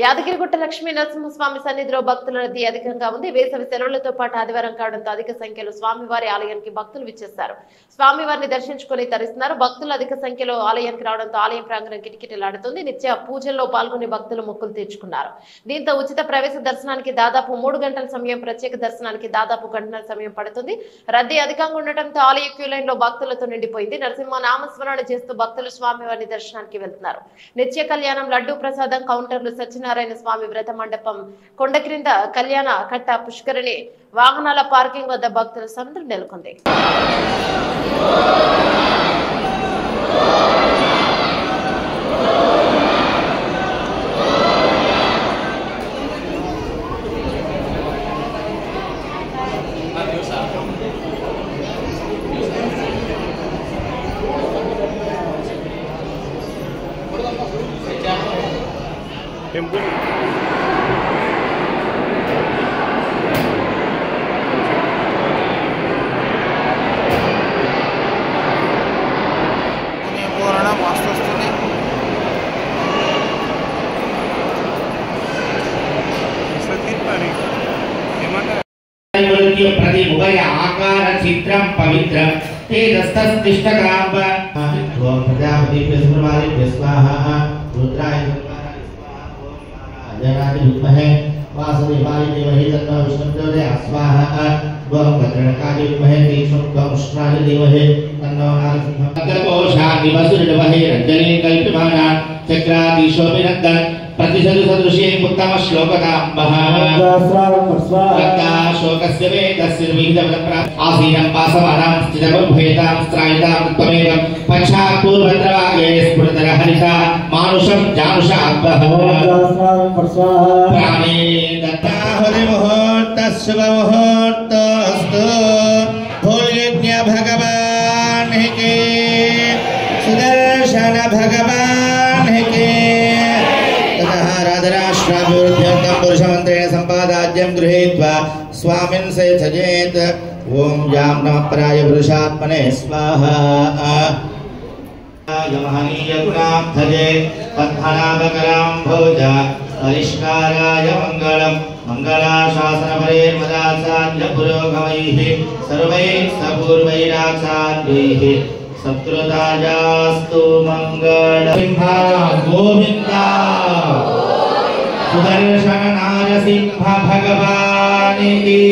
యాదగిరిగుట్ట లక్ష్మీ నరసింహస్వామి సన్నిధిలో భక్తుల రద్దీ అధికంగా ఉంది. వేసవి సెలవులతో పాటు ఆదివారం కావడంతో అధిక సంఖ్యలో స్వామివారి ఆలయానికి భక్తులు విచ్చేశారు. స్వామివారిని దర్శించుకుని తరిస్తున్నారు. భక్తులు అధిక సంఖ్యలో ఆలయానికి రావడంతో ఆలయం ప్రాంగణం కిటకిటలాడుతుంది. నిత్య పూజల్లో పాల్గొని భక్తులు మొక్కులు తీర్చుకున్నారు. దీంతో ఉచిత ప్రవేశ దర్శనానికి దాదాపు 3 గంటల సమయం, ప్రత్యేక దర్శనానికి దాదాపు గంటన్నర సమయం పడుతుంది. రద్దీ అధికంగా ఉండటంతో ఆలయ క్యూ లైన్ లో భక్తులతో నిండిపోయింది. నరసింహ నామస్మరణ చేస్తూ భక్తులు స్వామివారిని దర్శనానికి వెళ్తున్నారు. నిత్య కళ్యాణం, లడ్డూ ప్రసాదం కౌంటర్లు, సత్యనారాయణ స్వామి వ్రత మండపం, కొండ క్రింద కళ్యాణ కట్ట, పుష్కరిణి, వాహనాల పార్కింగ్ వద్ద భక్తుల సందడి నెలకొంది. प्रतिमुभय आकार चित्रं पवित्रं तेजस्तस्तिष्ठकाम्ब ओम प्रजापति प्रसन्नवाले स्वाहा रुद्राय अजनाय विद्महे वासुदेवाय धीमहि तन्नो विष्णुः प्रचोदयात् स्वाहा ओम भद्रकाय विद्महे तीक्ष्णोष्णाय धीमहि तन्नो नरसिंहः अग्रकोशादि वसुरवहे रञ्जने कल्पमाना चक्राधीशोऽभिनन्दन् प्रतिशतसदृशे उत्तम श्लोकदाम्बः शोकस्य वेदस्य विहितवदप्रा आसीनं पासमानां स्थितमुभेतां स्त्रायितां त्वमेवं पश्चात् पूर्वद्रवागे स्फुरतरहरिता मानुषं जानुषाब्बः प्राणे दत्ताहुरिमुहूर्तः शुभमुहूर्तोऽस्तु भूयज्ञ भगवान् के सुदर्शन भगवान् के पुरुषमंत्रेण संपादाज्यं गृहीत्वा स्वामिन् से सजेत ओम जां नमः पराय पुरुषात्मने स्वाहा यमहनीय गुणाब्धजे पद्मनाभकरां भोजा परिष्काराय मंगलम् मंगलाशासनपरेर्मदाचार्य पुरोगमैः सर्वैः सपूर्वैराचार्यैः सत्कृतायास्तु मंगलम् गोविन्दा सुदर्शन नारसिंह भगवान की